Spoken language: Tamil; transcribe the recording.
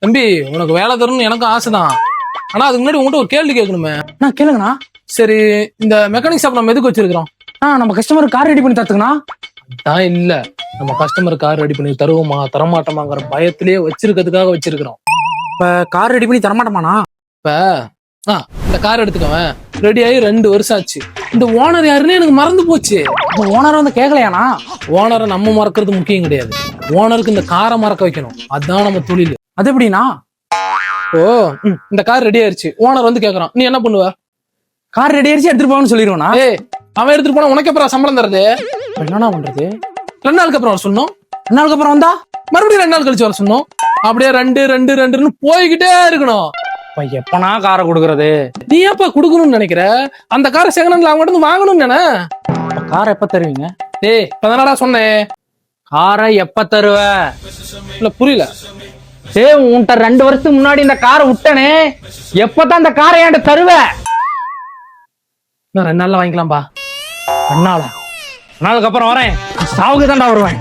தம்பி உனக்கு வேலை தரணும்னு எனக்கும் ஆசைதான். ஆனா அதுக்கு முன்னாடி உங்ககிட்ட ஒரு கேள்வி கேட்கணுமே. நான் கேளுங்கண்ணா. சரி, இந்த மெக்கானிக் ஷாப் நம்ம எதுக்கு வச்சிருக்கிறோம்? நம்ம கஸ்டமர் கார் ரெடி பண்ணி தரத்துக்குண்ணா. தான் இல்ல, நம்ம கஸ்டமர் கார் ரெடி பண்ணி தருவோமா தரமாட்டோமாங்கிற பயத்திலேயே வச்சிருக்கிறதுக்காக வச்சிருக்கிறோம். இப்ப கார் ரெடி பண்ணி தரமாட்டோமாண்ணா? இப்ப இந்த கார் எடுத்துக்கவன் ரெடி ஆகி 2 வருஷம் ஆச்சு. இந்த ஓனர் யாருன்னு எனக்கு மறந்து போச்சு. ஓனர் வந்து கேட்கலையாண்ணா? ஓனரை நம்ம மறக்கிறது முக்கியம் கிடையாது, ஓனருக்கு இந்த காரை மறக்க வைக்கணும். அதுதான் நம்ம தொழில். அது எப்படின்னா? ஓ, இந்த கார் ரெடி ஆயிருச்சு, ஓனர் வந்து கேக்குறான், நீ என்ன பண்ணுவ? கார் ரெடி ஆயிடுச்சு எடுத்துட்டு போவான்னு சொல்லிடுவானா? அவன் எடுத்துட்டு போனா உனக்கு அப்புறம் சம்பளம் தரது? என்னண்ணா பண்றது? 2 நாளுக்கு அப்புறம் வர சொன்னோம். 2 நாளுக்கு அப்புறம் வந்தா மறுபடியும் 2 நாள் கழிச்சு வர சொன்னோம். அப்படியே 2 போய்கிட்டே இருக்கணும். எப்பனா காரை கொடுக்கறது? நீ ஏப்பா குடுக்கணும்னு நினைக்கிற? அந்த காரை செகண்ட் ஹேண்ட்ல அவங்க இருந்து வாங்கணும்னு நினை. காரை எப்ப தருவீங்க? இப்பதானடா சொன்னேன். காரை எப்ப தருவ? இல்ல புரியல. உன்கிட்ட 2 வருஷத்துக்கு முன்னாடி இந்த காரை விட்டனே, எப்பதான் இந்த காரை என்கிட்ட தருவ? நான் 2 நாள்ல வாங்கிக்கலாம்பா. 2 நாளா? 2 நாளுக்கு அப்புறம் வரேன், சாவுக்கு தான்டா வருவேன்.